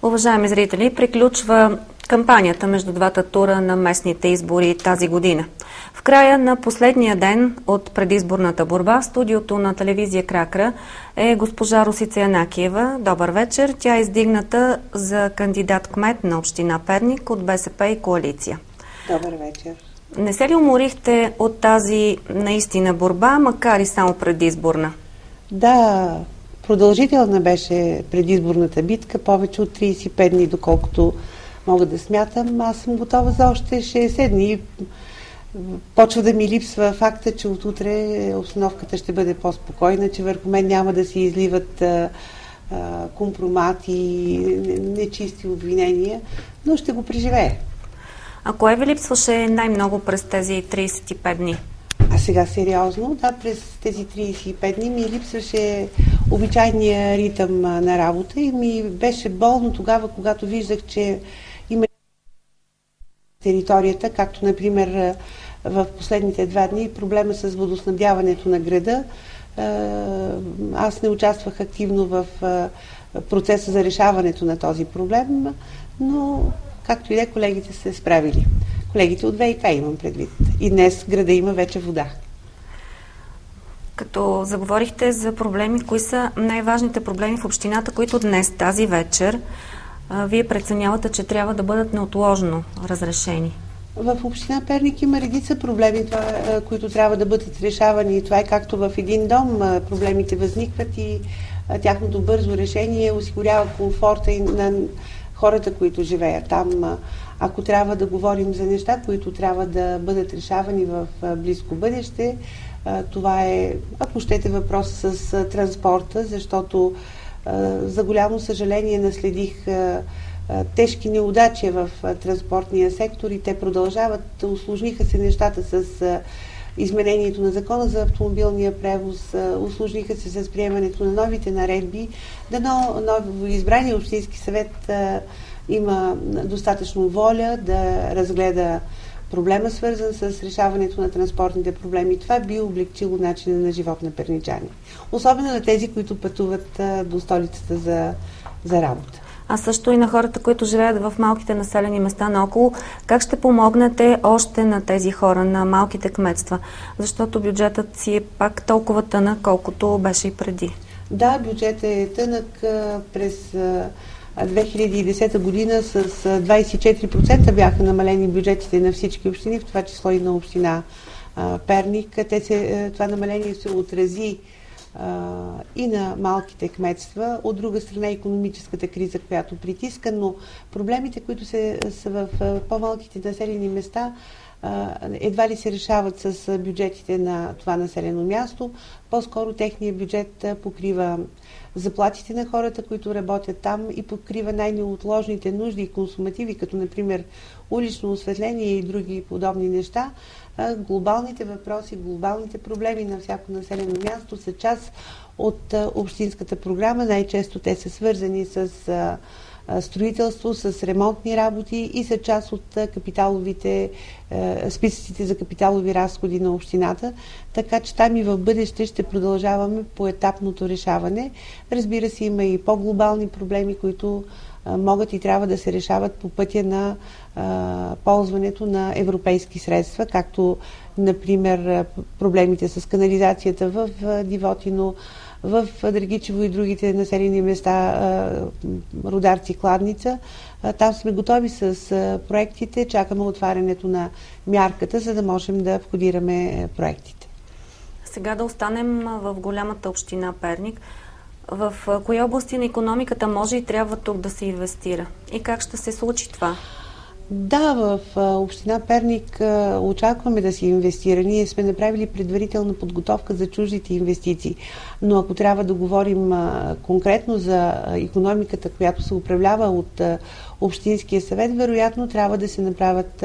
Уважаеми зрители, приключва кампанията между двата тура на местните избори тази година. В края на последния ден от предизборната борба в студиото на телевизия Кракра е госпожа Росица Янакиева. Добър вечер. Тя е издигната за кандидат-кмет на община Перник от БСП и коалиция. Добър вечер. Не се ли уморихте от тази наистина борба, макар и само предизборна? Да, продължителна беше предизборната битка, повече от 35 дни, доколкото мога да смятам. Аз съм готова за още 60 дни. Почва да ми липсва факта, че отутре обстановката ще бъде по-спокойна, че върху мен няма да се изливат компромати, нечисти обвинения, но ще го преживея. А кое ви липсваше най-много през тези 35 дни? А сега сериозно, да, през тези 35 дни ми липсваше обичайния ритъм на работа и ми беше болно тогава, когато виждах, че има територията, както например в последните 2 дни проблема с водоснабдяването на града. Аз не участвах активно в процеса за решаването на този проблем, но както и да, колегите се справили. Колегите от ВиК имам предвид. И днес града има вече вода. Като заговорихте за проблеми, кои са най-важните проблеми в общината, които днес, тази вечер, вие преценявате, че трябва да бъдат неотложно разрешени? В община Перник има редица проблеми, които трябва да бъдат решавани. Това е както в един дом. Проблемите възникват и тяхното бързо решение осигурява комфорта и на хората, които живеят там. Ако трябва да говорим за неща, които трябва да бъдат решавани в близко бъдеще, това е, ако щете, въпрос с транспорта, защото за голямо съжаление наследих тежки неудачи в транспортния сектор и те продължават. Усложниха се нещата с изменението на закона за автомобилния превоз, усложниха се с приемането на новите наредби. Дано новоизбрания общински съвет има достатъчно воля да разгледа проблема, свързан с решаването на транспортните проблеми. Това би облегчило начина на живот на перничани. Особено на тези, които пътуват до столицата за работа. А също и на хората, които живеят в малките населени места наоколо. Как ще помогнете още на тези хора, на малките кметства? Защото бюджетът си е пак толкова тънък, колкото беше и преди. Да, бюджетът е тънък. През 2010 година с 24% бяха намалени бюджетите на всички общини, в това число и на община Перник. Това намаление се отрази и на малките кметства. От друга страна икономическата криза, която притиска, но проблемите, които са в по-малките населени места, едва ли се решават с бюджетите на това населено място. По-скоро техният бюджет покрива заплатите на хората, които работят там и покрива най-неотложните нужди и консумативи, като например улично осветление и други подобни неща. Глобалните въпроси, глобалните проблеми на всяко населено място са част от общинската програма. Най-често те са свързани с строителство, с ремонтни работи и са част от списъците за капиталови разходи на общината, така че там и в бъдеще ще продължаваме по етапното решаване. Разбира се, има и по-глобални проблеми, които могат и трябва да се решават по пътя на ползването на европейски средства, както например проблемите с канализацията в Дивотино, в Драгичево и другите населени места, Рударци, Кладница. Там сме готови с проектите, чакаме отварянето на мярката, за да можем да входираме проектите. Сега да останем в голямата община Перник. В кои области на икономиката може и трябва тук да се инвестира? И как ще се случи това? Да, в община Перник очакваме да се инвестира. Ние сме направили предварителна подготовка за чуждите инвестиции. Но ако трябва да говорим конкретно за икономиката, която се управлява от Общинския съвет, вероятно трябва да се направят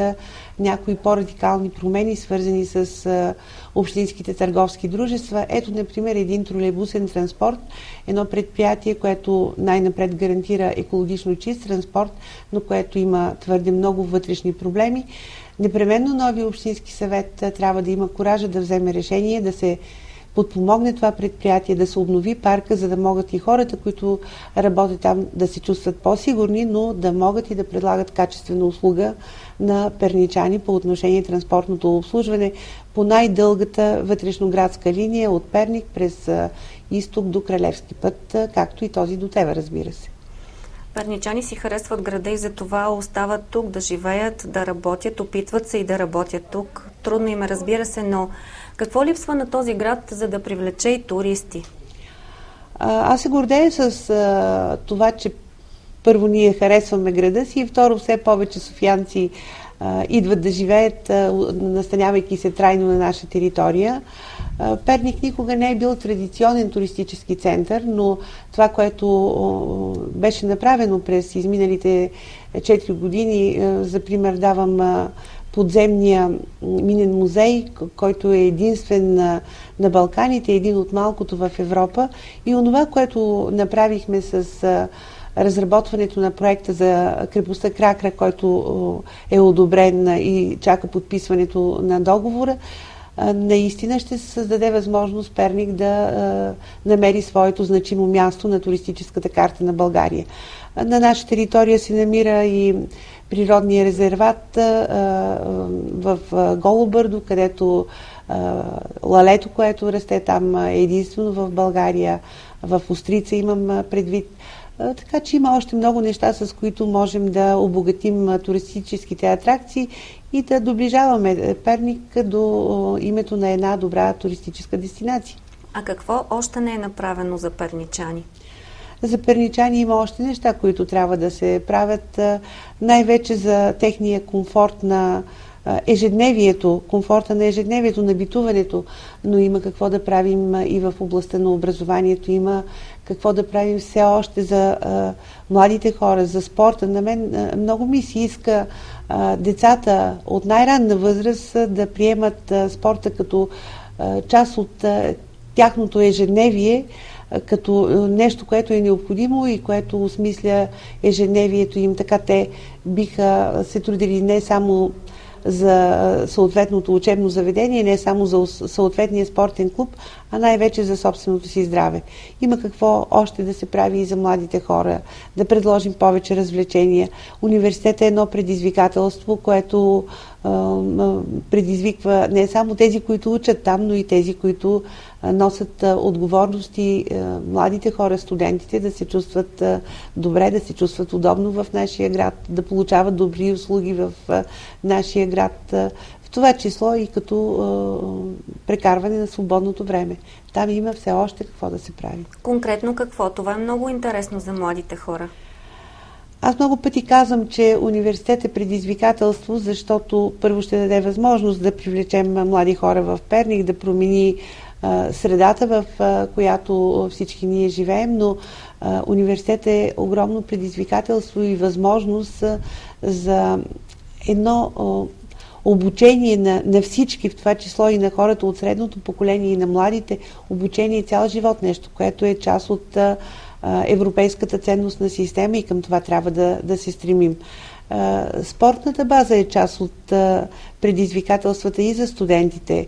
някои по-радикални промени, свързани с общинските търговски дружества. Ето, например, един тролейбусен транспорт, едно предприятие, което най-напред гарантира екологично чист транспорт, но което има твърде много вътрешни проблеми. Непременно нови общински съвет трябва да има куража да вземе решение, да се подпомогне това предприятие, да се обнови парка, за да могат и хората, които работят там, да се чувстват по-сигурни, но да могат и да предлагат качествена услуга на перничани по отношение транспортното обслужване по най-дългата вътрешноградска линия от Перник през изток до Кралевски път, както и този до Тева, разбира се. Перничани си харесват града и за това остават тук да живеят, да работят, опитват се и да работят тук. Трудно им е, разбира се, но какво липсва на този град, за да привлече и туристи? Аз се гордея с това, че първо ние харесваме града си и второ все повече софиянци идват да живеят, настанявайки се трайно на наша територия. Перник никога не е бил традиционен туристически център, но това, което беше направено през изминалите 4 години, за пример давам подземния минен музей, който е единствен на Балканите, един от малкото в Европа, и онова, което направихме с разработването на проекта за крепостта Кракра, който е одобрен и чака подписването на договора, наистина ще се създаде възможност Перник да намери своето значимо място на туристическата карта на България. На наша територия се намира и природния резерват в Голо Бърдо, където лалето, което расте там, е единствено в България. В Острица имам предвид. Така че има още много неща, с които можем да обогатим туристическите атракции и да доближаваме Перник до името на една добра туристическа дестинация. А какво още не е направено за перничани? За перничани има още неща, които трябва да се правят, най-вече за техния комфорт на ежедневието, комфорта на ежедневието, на битуването, но има какво да правим и в областта на образованието, има какво да правим все още за младите хора, за спорта. На мен много ми се иска децата от най-ранна възраст да приемат спорта като част от тяхното ежедневие, като нещо, което е необходимо и което осмисля ежедневието им. Така те биха се трудили не само за съответното учебно заведение, не само за съответния спортен клуб, а най-вече за собственото си здраве. Има какво още да се прави и за младите хора, да предложим повече развлечения. Университетът е едно предизвикателство, което предизвиква не само тези, които учат там, но и тези, които носят отговорности, младите хора, студентите да се чувстват добре, да се чувстват удобно в нашия град, да получават добри услуги в нашия град, в това число и като прекарване на свободното време. Там има все още какво да се прави. Конкретно какво? Това е много интересно за младите хора. Аз много пъти казвам, че университет е предизвикателство, защото първо ще даде възможност да привлечем млади хора в Перник, да промени средата, в която всички ние живеем, но университет е огромно предизвикателство и възможност за едно обучение на всички, в това число и на хората от средното поколение и на младите, обучение цял живот, нещо, което е част от европейската ценностна система и към това трябва да се стремим. Спортната база е част от предизвикателствата и за студентите.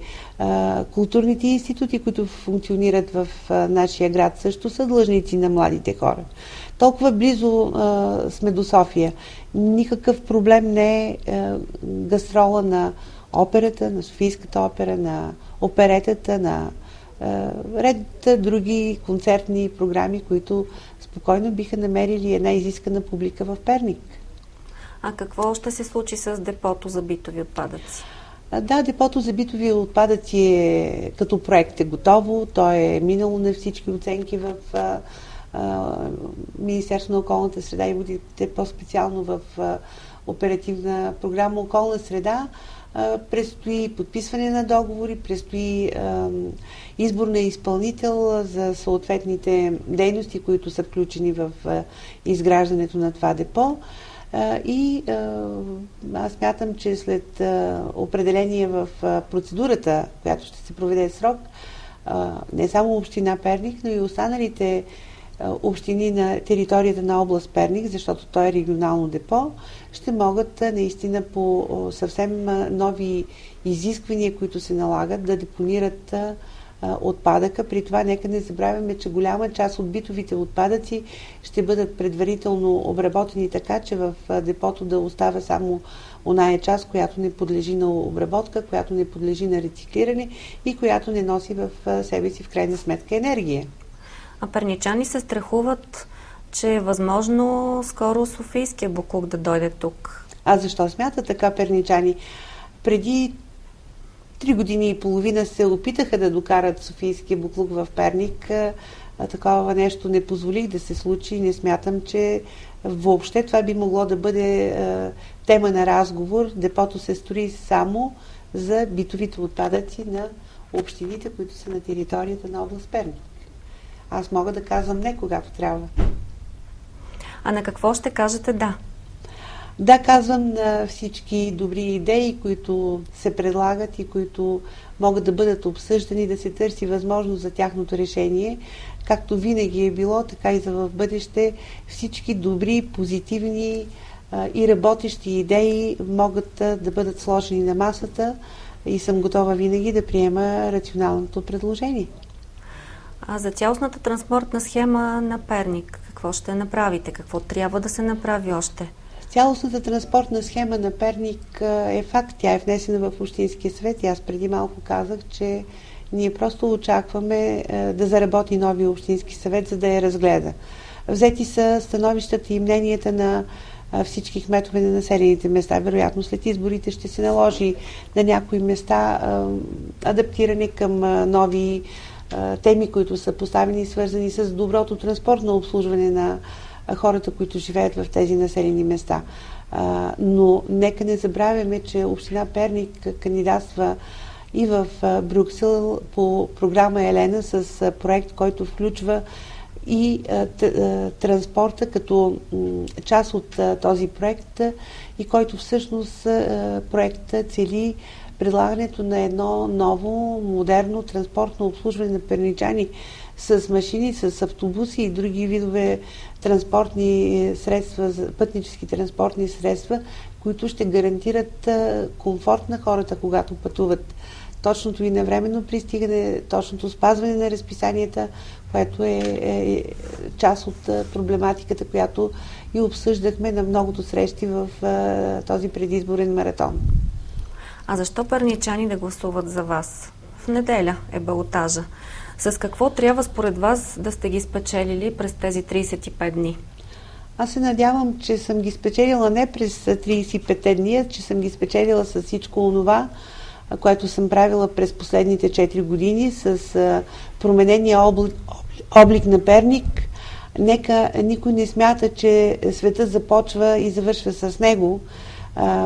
Културните институти, които функционират в нашия град, също са длъжници на младите хора. Толкова близо сме до София. Никакъв проблем не е гастрола на операта, на Софийската опера, на оперетата, на ред други концертни програми, които спокойно биха намерили една изискана публика в Перник. А какво ще се случи с депото за битови отпадъци? Да, депото за битови отпадъци като проект е готово. То е минало на всички оценки в Министерството на околната среда и водите, по-специално в оперативна програма Околна среда. Предстои подписване на договори, предстои избор на изпълнител за съответните дейности, които са включени в изграждането на това депо. И аз смятам, че след определение в процедурата, която ще се проведе срок, не само община Перник, но и останалите общини на територията на област Перник, защото то е регионално депо, ще могат наистина по съвсем нови изисквания, които се налагат, да депонират отпадъка. При това нека не забравяме, че голяма част от битовите отпадъци ще бъдат предварително обработени така, че в депото да остава само оная част, която не подлежи на обработка, която не подлежи на рециклиране и която не носи в себе си в крайна сметка енергия. А перничани се страхуват, че е възможно скоро софийския боклук да дойде тук. А защо смята така перничани? Преди 3 години и половина се опитаха да докарат софийския боклук в Перник. Такова нещо не позволих да се случи и не смятам, че въобще това би могло да бъде тема на разговор. Депото се строи само за битовите отпадъци на общините, които са на територията на област Перник. Аз мога да казвам не, когато трябва. А на какво ще кажете да? Да, казвам на всички добри идеи, които се предлагат и които могат да бъдат обсъждани, да се търси възможност за тяхното решение. Както винаги е било, така и за в бъдеще всички добри, позитивни и работещи идеи могат да бъдат сложени на масата и съм готова винаги да приема рационалното предложение. А за цялостната транспортна схема на Перник, какво ще направите? Какво трябва да се направи още? Цялостната транспортна схема на Перник е факт. Тя е внесена в Общинския съвет и аз преди малко казах, че ние просто очакваме да заработи новия Общински съвет, за да я разгледа. Взети са становищата и мненията на всички кметове на населените места. Вероятно след изборите ще се наложи на някои места адаптиране към нови теми, които са поставени, свързани с доброто транспортно обслужване на хората, които живеят в тези населени места. Но нека не забравяме, че община Перник кандидатства и в Брюксел по програма Елена с проект, който включва и транспорта като част от този проект и който всъщност проектът цели предлагането на едно ново, модерно транспортно обслужване на перничани с машини, с автобуси и други видове транспортни средства, пътнически транспортни средства, които ще гарантират комфорт на хората, когато пътуват. Точното и навременно пристигане, точното спазване на разписанията, което е част от проблематиката, която и обсъждахме на многото срещи в този предизборен маратон. А защо перничани да гласуват за вас? В неделя е балотажа. С какво трябва според вас да сте ги спечелили през тези 35 дни? Аз се надявам, че съм ги спечелила не през 35 дни, а че съм ги спечелила с всичко онова, което съм правила през последните 4 години, с променения облик на Перник. Нека никой не смята, че светът започва и завършва с него.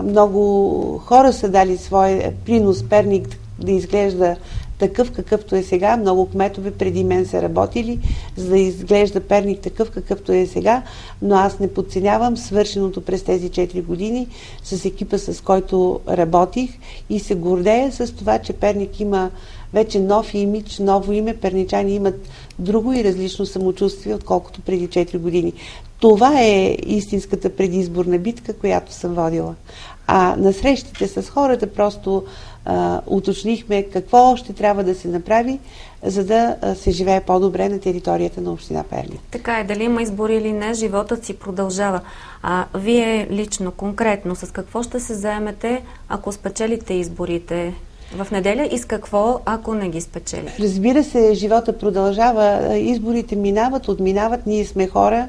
Много хора са дали своя принос Перник да изглежда такъв, какъвто е сега. Много кметове преди мен са работили, за да изглежда Перник такъв, какъвто е сега, но аз не подценявам свършеното през тези 4 години с екипа, с който работих и се гордея с това, че Перник има вече нов имидж, ново име. Перничани имат друго и различно самочувствие, отколкото преди 4 години. Това е истинската предизборна битка, която съм водила. А на срещите с хората просто уточнихме какво още трябва да се направи, за да се живее по-добре на територията на община Перник. Така е, дали има избори или не, животът си продължава. А вие лично, конкретно, с какво ще се заемете, ако спечелите изборите в неделя и с какво, ако не ги спечелите? Разбира се, живота продължава, изборите минават, отминават, ние сме хора,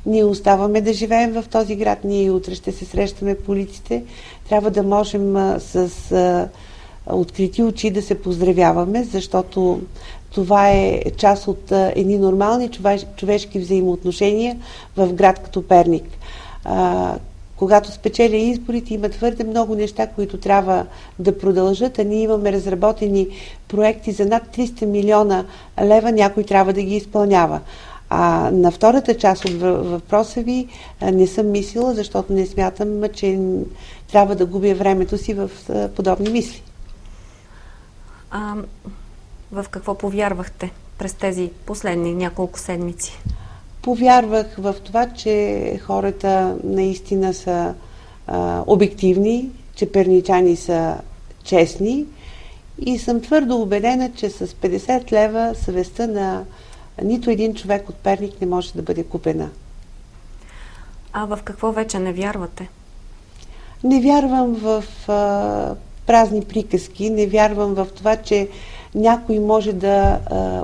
ние оставаме да живеем в този град, ние и утре ще се срещаме по улиците. Трябва да можем с открити очи да се поздравяваме, защото това е част от едни нормални човешки взаимоотношения в град като Перник. Когато спечеля изборите, има твърде много неща, които трябва да продължат, а ние имаме разработени проекти за над 300 милиона лева, някой трябва да ги изпълнява. А на втората част от въпроса ви не съм мислила, защото не смятам, че трябва да губя времето си в подобни мисли. В какво повярвахте през тези последни няколко седмици? Повярвах в това, че хората наистина са обективни, че перничани са честни И съм твърдо убедена, че с 50 лева съвестта на нито един човек от Перник не може да бъде купена. А в какво вече не вярвате? Не вярвам в празни приказки, не вярвам в това, че някой може да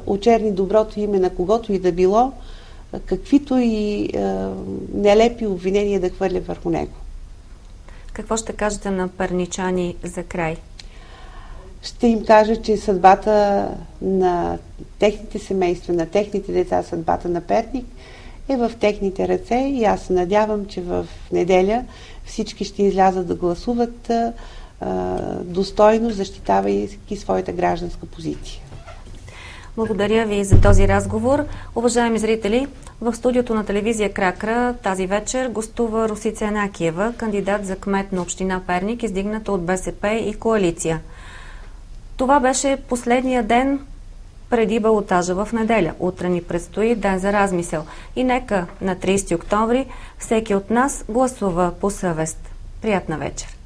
очерни доброто име на когото и да било, каквито и нелепи обвинения да хвърля върху него. Какво ще кажете на перничани за край? Ще им кажа, че съдбата на техните семейства, на техните деца, съдбата на Перник е в техните ръце и аз се надявам, че в неделя всички ще излязат да гласуват достойно, защитавайки своята гражданска позиция. Благодаря ви за този разговор. Уважаеми зрители, в студиото на телевизия Кракра тази вечер гостува Росица Янакиева, кандидат за кмет на община Перник, издигната от БСП и коалиция. Това беше последния ден преди балотажа в неделя. Утре ни предстои ден за размисъл. И нека на 30 октомври всеки от нас гласува по съвест. Приятна вечер!